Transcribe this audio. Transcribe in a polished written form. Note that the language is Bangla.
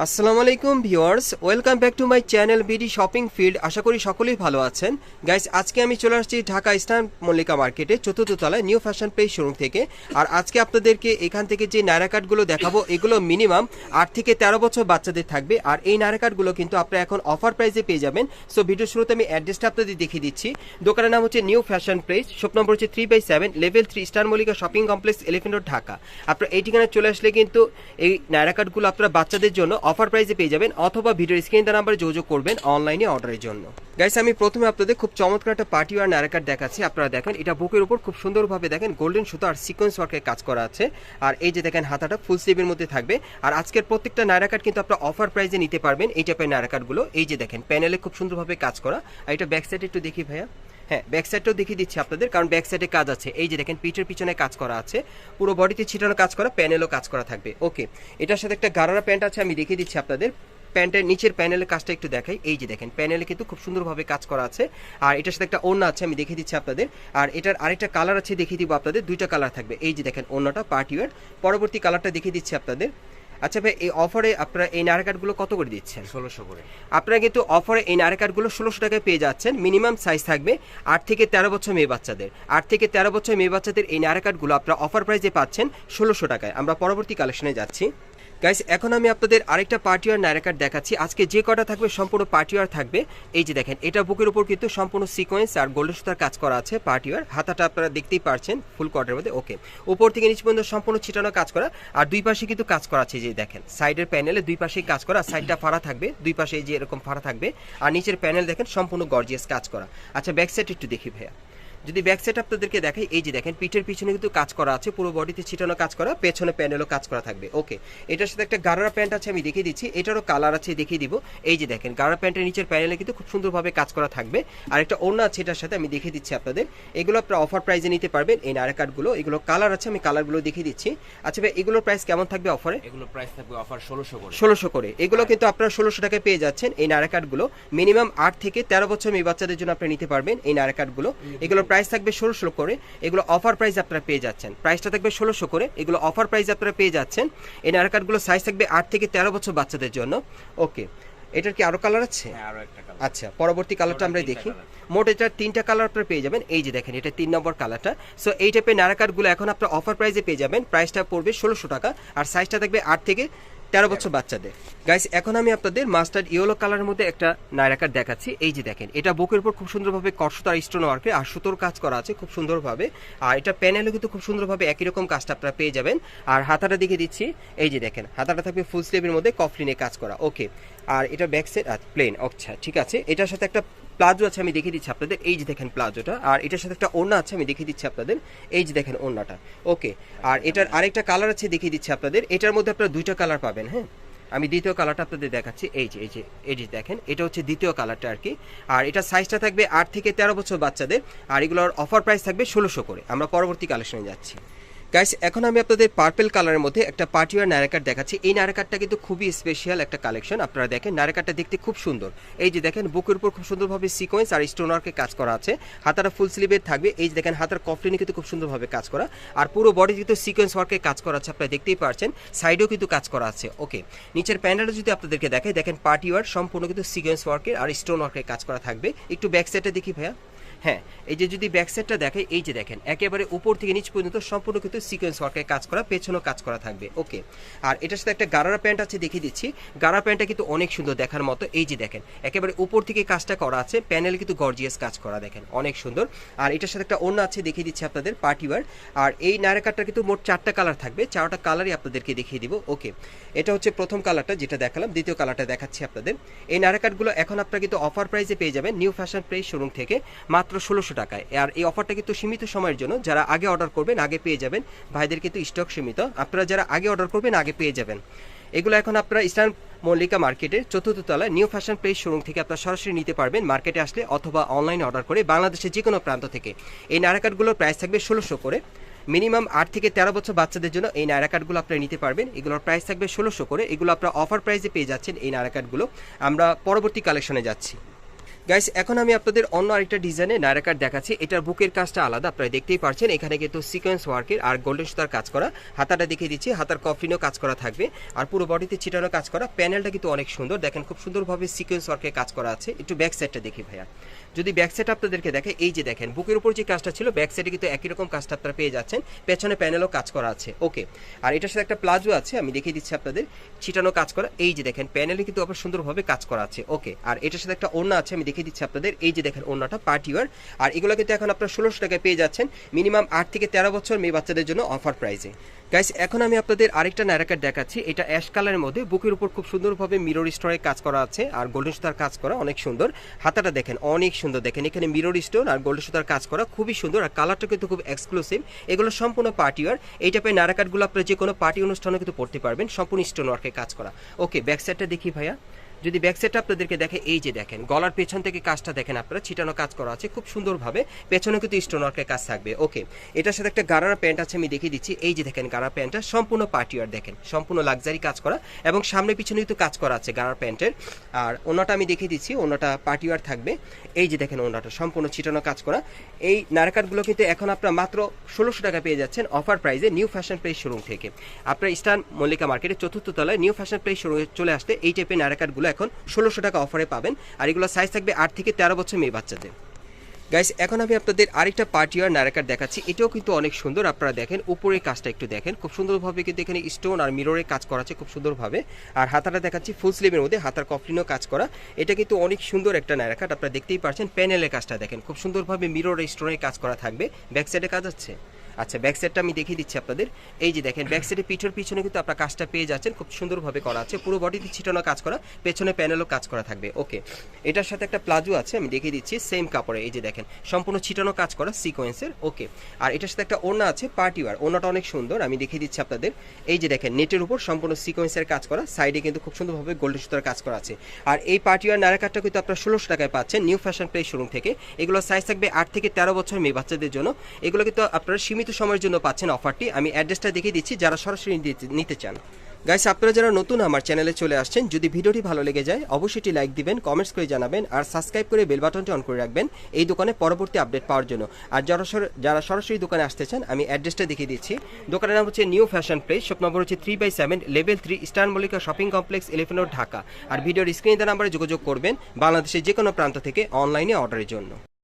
আসসালামু আলাইকুম viewers, welcome back to my channel BD shopping field. আশা করি সকলেই ভালো আছেন। গাইস, আজকে আমি চলে আসছি ঢাকা ইস্টার্ন মল্লিকা মার্কেটে চতুর্থ তলায় নিউ ফ্যাশন পেজ শোরুম থেকে। আর আজকে আপনাদেরকে এখান থেকে যে নায়রা কাটগুলো দেখাবো এগুলো মিনিমাম 8 থেকে 13 বছর বাচ্চাদের থাকবে। আর এই নায়রা কাটগুলো কিন্তু আপনারা এখন অফার প্রাইসে পেয়ে যাবেন। সো ভিডিও শুরুতে আমি অ্যাড্রেসটা আপনাদের দেখিয়ে দিচ্ছি। দোকানের নাম হচ্ছে new fashion page, shop number হচ্ছে 3/7, level 3, eastern Mallika shopping complex, elephant road, Dhaka. আপনারা এই ঠিকানায় চলে আসলে কিন্তু এই নায়রা কাটগুলো আপনারা বাচ্চাদের জন্য অফার প্রাইসে পেয়ে যাবেন, অথবা ভিডিওর স্ক্রিন দেওয়া নাম্বারে যোগাযোগ করবেন অনলাইনে অর্ডারের জন্য। গাইস, আমি প্রথমে আপনাদের খুব চমৎকার একটা পার্টি ওয়্যার নায়রা কাট দেখাচ্ছি। আপনারা দেখেন, এটা বুকের উপর খুব সুন্দরভাবে দেখেন গোল্ডেন সুতো আর সিকোয়েন্স ওয়ার্কের কাজ করা আছে। আর এই যে দেখেন হাতাটা ফুল স্লিভের মধ্যে থাকবে। আর আজকের প্রত্যেকটা নায়রা কাট কিন্তু আপনারা অফার প্রাইসে নিতে পারবেন। এই টাইপের নায়রা কাটগুলো এই যে দেখেন প্যানেলে খুব সুন্দরভাবে কাজ করা। আর এটা ব্যাক সাইডে একটু দেখি ভাইয়া। হ্যাঁ, ব্যাক সাইডটাও দেখিয়ে দিচ্ছি আপনাদের, কারণ ব্যাক সাইডে কাজ আছে। এই যে দেখেন পিঠের পিছনে কাজ করা আছে, পুরো বডিতে ছিটানো কাজ করা, প্যানেলও কাজ করা থাকবে। ওকে, এটার সাথে একটা গারারা প্যান্ট আছে, আমি দেখিয়ে দিচ্ছি আপনাদের। প্যান্টের নিচের প্যানেলের কাজটা একটু দেখাই। এই যে দেখেন প্যানেলে কিন্তু খুব সুন্দরভাবে কাজ করা আছে। আর এটার সাথে একটা ওড়না আছে, আমি দেখিয়ে দিচ্ছি আপনাদের। আর এটার আরেকটা কালার আছে, দেখিয়ে দিব আপনাদের। দুইটা কালার থাকবে। এই যে দেখেন ওড়নাটা পার্টি ওয়্যার। পরবর্তী কালারটা দেখিয়ে দিচ্ছি আপনাদের। আচ্ছা ভাই, এই অফারে আপনারা এই নায়রা কাটগুলো কত করে দিচ্ছেন? 1600 করে। আপনারা কিন্তু অফারে এই নায়রা কাটগুলো 1600 টাকায় পেয়ে যাচ্ছেন। মিনিমাম সাইজ থাকবে 8 থেকে 13 বছর মেয়ে বাচ্চাদের। 8 থেকে 13 বছর মেয়ে বাচ্চাদের এই নায়রা কাটগুলো আপনারা অফার প্রাইসে পাচ্ছেন 1600 টাকায়। আমরা পরবর্তী কালেকশনে যাচ্ছি। গাইস, এখন আমি আপনাদের আরেকটা পার্টিওয়ার নায়রা কাট দেখাচ্ছি। আজকে যে কটা থাকবে সম্পূর্ণ পার্টিওয়ার থাকবে। এই যে দেখেন, এটা বুকের উপর কিন্তু সম্পূর্ণ সিকোয়েন্স আর গোল্ডেন সুতার কাজ করা আছে পার্টিওয়ার। হাতাটা আপনারা দেখতেই পারছেন ফুল কটের মধ্যে। ওকে, উপর থেকে নিচ পর্যন্ত সম্পূর্ণ ছিটানো কাজ করা। আর দুই পাশে কিন্তু কাজ করা আছে। যে দেখেন সাইডের প্যানেলে দুই পাশেই কাজ করা, সাইডটা ফাড়া থাকবে, দুই পাশে যে এরকম ফাড়া থাকবে। আর নিচের প্যানেল দেখেন সম্পূর্ণ গর্জিয়াস কাজ করা। আচ্ছা, ব্যাক সাইড একটু দেখি ভাইয়া। যদি ব্যাক সাইড আপনাদেরকে দেখাই, এই যে দেখেন পিঠের পিছনে কিন্তু কাজ করা আছে, পুরো বডিতে ছিটানো কাজ করা, পেছনে প্যানেলও কাজ করা থাকবে। ওকে, এটার সাথে একটা গারারা প্যান্ট আছে, আমি দেখিয়ে দিচ্ছি। এটারও কালার আছে, দেখিয়ে দিব। এই যে দেখেন গারারা প্যান্টের নিচের প্যানেলে কিন্তু খুব সুন্দরভাবে কাজ করা থাকবে। আর একটা ওড়না আছে এটার সাথে, আমি দেখিয়ে দিচ্ছি আপনাদের। এগুলো আপনারা অফার প্রাইসে নিতে পারবেন এই নায়রা কাটগুলো। এগুলো কালার আছে, আমি কালারগুলো দেখিয়ে দিচ্ছি। আচ্ছা ভাই, এগুলোর প্রাইস কেমন থাকবে অফারে? এগুলো প্রাইস থাকবে অফার 1600 করে। 1600 করে। এগুলো কিন্তু আপনারা 1600 টাকায় পেয়ে যাচ্ছেন এই নায়রা কাটগুলো। মিনিমাম 8 থেকে 13 বছর মেয়ে বাচ্চাদের জন্য আপনারা নিতে পারবেন এই নায়রা কাটগুলো। এগুলোর প্রাইস থাকবে 1600 করে। এগুলো অফার প্রাইস আপনারা পেয়ে যাচ্ছেন। প্রাইসটা থাকবে 1600 করে। এগুলো অফার প্রাইস আপনারা পেয়ে যাচ্ছেন। এই নায়রা কাটগুলো সাইজ থাকবে 8 থেকে 13 বছর বাচ্চাদের জন্য। ওকে, এটার কি আরো কালার আছে? হ্যাঁ, আরো একটা কালার। আচ্ছা, পরবর্তী কালারটা আমরা দেখি। মোট এটার 3টা কালার আপনারা পেয়ে যাবেন। এই যে দেখেন, এটা 3 নম্বর কালারটা। সো এই টাইপের নায়রা কাটগুলো এখন আপনারা অফার প্রাইসে পেয়ে যাবেন। প্রাইসটা পড়বে 1600 টাকা। আর সাইজটা থাকবে 8 থেকে 13 বছর বাচ্চাদের। গাইস, এখন আমি আপনাদের মাস্টার্ড ইয়েলো কালারের মধ্যে একটা নায়রা কাট দেখাচ্ছি। এই যে দেখেন, এটা বুকের উপর খুব সুন্দরভাবে কটসুতা আর স্টোন ওয়ার্কে আর সুতোর কাজ করা আছে খুব সুন্দরভাবে। আর এটা প্যানেলে কিন্তু খুব সুন্দরভাবে একই রকম কাজটা আপনারা পেয়ে যাবেন। আর হাতাটা দেখে দিচ্ছি। এই যে দেখেন, হাতাটা থাকবে ফুল স্লিভের মধ্যে কফলিনে কাজ করা। ওকে, আর এটা ব্যাক সাইড প্লেন। আচ্ছা, ঠিক আছে। এটার সাথে একটা প্লাজো আছে, আমি দেখিয়ে দিচ্ছি আপনাদের। এই যে দেখেন প্লাজোটা। আর এটার সাথে একটা ওড়না আছে, আমি দেখিয়ে দিচ্ছি আপনাদের। এই যে দেখেন ওড়নাটা। ওকে, আর এটার আরেকটা কালার আছে, দেখিয়ে দিচ্ছি আপনাদের। এটার মধ্যে আপনারা দুইটা কালার পাবেন। হ্যাঁ, আমি দ্বিতীয় কালারটা আপনাদের দেখাচ্ছি। এই যে দেখেন, এটা হচ্ছে দ্বিতীয় কালারটা আর কি। আর এটা সাইজটা থাকবে 8 থেকে 13 বছর বাচ্চাদের। আর এগুলোর অফার প্রাইস থাকবে 1600 করে। আমরা পরবর্তী কালেকশনে যাচ্ছি। গাইস, এখন আমি আপনাদের পার্পল কালারের মধ্যে একটা পার্টিওয়ার নায়রা কাট দেখাচ্ছি। এই নায়রা কাটটা কিন্তু খুবই স্পেশাল একটা কালেকশন। আপনারা দেখেন নায়রা কাটটা দেখতে খুব সুন্দর। এই যে দেখেন বুকের উপর খুব সুন্দরভাবে সিকোয়েন্স আর স্টোন ওয়ার্কে কাজ করা আছে। হাতাটা ফুল স্লিভের থাকবে। এই যে দেখেন হাতার কফলিনে কিন্তু খুব সুন্দরভাবে কাজ করা। আর পুরো বডি কিন্তু সিকোয়েন্স ওয়ার্কে কাজ করা আছে, আপনারা দেখতেই পারছেন। সাইডেও কিন্তু কাজ করা আছে। ওকে, নিচের প্যানেলটা যদি আপনাদেরকে দেখাই, দেখেন পার্টিওয়ার সম্পূর্ণ কিন্তু সিকোয়েন্স ওয়ার্কের আর স্টোন ওয়ার্কের কাজ করা থাকবে। একটু ব্যাক সাইডটা দেখি ভাইয়া। হ্যাঁ, এই যে যদি ব্যাক সাইডটা দেখে, এই যে দেখেন একেবারে উপর থেকে নিচ পর্যন্ত সম্পূর্ণ কিন্তু সিকোয়েন্স ওয়ার্কের কাজ করা, পেছনেও কাজ করা থাকবে। ওকে, আর এটার সাথে একটা গারারা প্যান্ট আছে, দেখিয়ে দিচ্ছি। গারারা প্যান্টটা কিন্তু অনেক সুন্দর দেখার মতো। এই যে দেখেন একেবারে উপর থেকে কাজটা করা আছে, প্যানেলে কিন্তু গর্জিয়াস কাজ করা, দেখেন অনেক সুন্দর। আর এটার সাথে একটা ওড়না আছে, দেখিয়ে দিচ্ছি আপনাদের পার্টিওয়ার। আর এই নায়রা কাটটা কিন্তু মোট 4টা কালার থাকবে। 4টা কালারই আপনাদেরকে দেখিয়ে দিব। ওকে, এটা হচ্ছে প্রথম কালারটা যেটা দেখালাম। দ্বিতীয় কালারটা দেখাচ্ছি আপনাদের। এই নায়রা কাটগুলো এখন আপনারা কিন্তু অফার প্রাইসে পেয়ে যাবেন নিউ ফ্যাশন প্রাইস শোরুম থেকে মাত্র 1600 টাকায়। আর এই অফারটা কিন্তু সীমিত সময়ের জন্য। যারা আগে অর্ডার করবেন আগে পেয়ে যাবেন। ভাইদের কিন্তু স্টক সীমিত, আপনারা যারা আগে অর্ডার করবেন আগে পেয়ে যাবেন। এগুলো এখন আপনারা ইস্টার্ন মল্লিকা মার্কেটের 4র্থ তলায় নিউ ফ্যাশন প্লেস শোরুম থেকে আপনারা সরাসরি নিতে পারবেন মার্কেটে আসলে, অথবা অনলাইনে অর্ডার করে বাংলাদেশের যে কোনো প্রান্ত থেকে। এই নায়রা কাটগুলোর প্রাইস থাকবে 1600 করে। মিনিমাম 8 থেকে 13 বছর বাচ্চাদের জন্য এই নায়রা কাটগুলো আপনারা নিতে পারবেন। এগুলোর প্রাইস থাকবে 1600 করে। এগুলো আপনারা অফার প্রাইসে পেয়ে যাচ্ছেন এই নায়রা কাটগুলো। আমরা পরবর্তী কালেকশনে যাচ্ছি। গাইস এখন আমি আপনাদের অন্য আরেকটা ডিজাইনে নায়রা কাট দেখাচ্ছি। এটার বুকের কাজটা আলাদা, আপনারা দেখতেই পাচ্ছেন। এখানে কিন্তু সিকোয়েন্স ওয়ার্কের আর গোল্ডেন সুতার কাজ করা। হাতাটা দেখিয়ে দিচ্ছি, হাতার কফলিনও কাজ করা থাকবে আর পুরো বডিতে ছিটানো কাজ করা। প্যানেলটা কিন্তু অনেক সুন্দর, দেখেন খুব সুন্দরভাবে সিকোয়েন্স ওয়ার্কের কাজ করা আছে। একটু ব্যাক সাইডটা দেখি ভাইয়া, যদি ব্যাক সাইড আপনাদেরকে দেখে, এই যে দেখেন বুকের উপর যে কাজটা ছিল ব্যাক সাইডে কিন্তু একই রকম কাজটা আপনারা পেয়ে যাচ্ছেন। পেছনে প্যানেলও কাজ করা আছে। ওকে, আর এটার সাথে একটা প্লাজো আছে, আমি দেখিয়ে দিচ্ছি আপনাদের, ছিটানো কাজ করা। এই যে দেখেন প্যানেলে কিন্তু আবার সুন্দরভাবে কাজ করা আছে। ওকে, আর এটার সাথে একটা ওড়না আছে, আমি দেখিয়ে দিচ্ছি আপনাদের। এই যে দেখেন ওড়নাটা পার্টি ওয়্যার, আর এগুলো কিন্তু এখন আপনারা 1600 টাকায় পেয়ে যাচ্ছেন। মিনিমাম 8 থেকে 13 বছর মেয়ে বাচ্চাদের জন্য অফার প্রাইসে। গাইস এখন আমি আপনাদের আরেকটা নায়রা কাট দেখাচ্ছি। এটা অ্যাশ কালারের মধ্যে, বুকের উপর খুব সুন্দরভাবে মিরর স্টোনের কাজ করা আছে আর গোল্ডেন সুতার কাজ করা, অনেক সুন্দর। হাতাটা দেখেন অনেক সুন্দর, দেখেন এখানে মিরর স্টোন আর গোল্ডেন সুতার কাজ করা, খুবই সুন্দর। আর কালারটা কিন্তু খুব এক্সক্লুসিভ। এগুলো সম্পূর্ণ পার্টি ওয়্যার। এই টাইপের নায়রা কাটগুলো আপনারা যে কোনো পার্টি অনুষ্ঠানে কিন্তু পড়তে পারবেন, সম্পূর্ণ স্টোন ওয়ার্কের কাজ করা। ওকে, ব্যাক সাইডটা দেখি ভাইয়া, যদি ব্যাক সাইডটা আপনাদেরকে দেখে, এই যে দেখেন গলার পেছন থেকে কাজটা দেখেন আপনারা, ছিটানো কাজ করা আছে খুব সুন্দরভাবে। পেছনে কিন্তু স্টোন ওয়ার্কের কাজ থাকবে। ওকে, এটার সাথে একটা গারারা প্যান্ট আছে, আমি দেখিয়ে দিচ্ছি। এই যে দেখেন গারারা প্যান্টটা সম্পূর্ণ পার্টি ওয়্যার, দেখেন সম্পূর্ণ লাক্সারি কাজ করা এবং সামনে পিছনে কিন্তু কাজ করা আছে গারারা প্যান্টের। আর ওনাটা আমি দেখিয়ে দিচ্ছি, ওনাটা পার্টি ওয়্যার থাকবে। এই যে দেখেন ওনাটা সম্পূর্ণ ছিটানো কাজ করা। এই নায়রা কাটগুলো কিন্তু এখন আপনারা মাত্র 1600 টাকা পেয়ে যাচ্ছেন অফার প্রাইসে, নিউ ফ্যাশন প্লেস শোরুম থেকে। আপনার ইস্টার্ন মল্লিকা মার্কেটের 4র্থ তলায় নিউ ফ্যাশন প্লেস শোরুমে চলে আসতে এই টাইপের নায়রা কাটগুলো এখন 1600 টাকা অফারে পাবেন। আর এগুলো সাইজ থাকবে 8 থেকে 13 বছর মেয়ে বাচ্চাদের। গাইস এখন আমি আপনাদের আরেকটা পার্টি ওয়্যার নায়রা কাট দেখাচ্ছি। এটাও কিন্তু অনেক সুন্দর, আপনারা দেখেন উপরের কাজটা একটু দেখেন, খুব সুন্দরভাবে কিন্তু এখানে স্টোন আর মিররের কাজ করা আছে খুব সুন্দরভাবে। আর হাতাটা দেখাচ্ছি ফুল স্লিভের মধ্যে, হাতার কফলিনও কাজ করা। এটা কিন্তু অনেক সুন্দর একটা নায়রা কাট, আপনারা দেখতেই পাচ্ছেন। প্যানেলের কাজটা দেখেন খুব সুন্দরভাবে মিরর স্টোনের কাজ করা থাকবে। ব্যাক সাইডে কাজ আছে। আচ্ছা, ব্যাক সাইডটা আমি দেখিয়ে দিচ্ছি আপনাদের। এই যে দেখেন ব্যাক সাইডে পিঠের পিছনে কিন্তু আপনার কাজটা পেয়ে যাচ্ছেন, খুব সুন্দরভাবে করা আছে। পুরো বডিতে ছিটানো কাজ করা, পেছনে প্যানেলও কাজ করা থাকবে। ওকে, এটার সাথে একটা প্লাজো আছে, আমি দেখিয়ে দিচ্ছি সেম কাপড়ে। এই যে দেখেন সম্পূর্ণ ছিটানো কাজ করা সিকোয়েন্সের। ওকে, আর এটার সাথে একটা ওড়না আছে পার্টি ওয়্যার, ওড়নাটা অনেক সুন্দর, আমি দেখিয়ে দিচ্ছি আপনাদের। এই যে দেখেন নেটের উপর সম্পূর্ণ সিকোয়েন্সের কাজ করা, সাইডে কিন্তু খুব সুন্দরভাবে গোল্ডেন সুতার কাজ করা আছে। আর এই পার্টি ওয়্যার নায়রা কাটটা কিন্তু আপনারা 1600 টাকায় পাচ্ছেন নিউ ফ্যাশন প্লেস শোরুম থেকে। এগুলো সাইজ থাকবে 8 থেকে 13 বছর মেয়ে বাচ্চাদের জন্য। এগুলো কিন্তু আপনারা সীমিত সময়ের জন্য পাচ্ছেন অফারটি। আমি অ্যাড্রেসটা দেখিয়ে দিচ্ছি যারা সরাসরি নিতে চান। গাইস আপনারা যারা নতুন আমার চ্যানেলে চলে আসছেন, যদি ভিডিওটি ভালো লেগে যায় অবশ্যই এটি লাইক দিবেন, কমেন্টস করে জানাবেন আর সাবস্ক্রাইব করে বেল বাটনটি অন করে রাখবেন এই দোকানে পরবর্তী আপডেট পাওয়ার জন্য। আর যারা সরাসরি দোকানে আসতে চান আমি অ্যাড্রেসটা দেখিয়ে দিচ্ছি। দোকানের নাম হচ্ছে new fashion place, shop number হচ্ছে 3/7, level 3, eastern Mallika shopping complex, elephant road, Dhaka. আর ভিডিওর স্ক্রিনে দেওয়া নাম্বারে যোগাযোগ করবেন বাংলাদেশের যে কোনো প্রান্ত থেকে অনলাইনে অর্ডারের জন্য।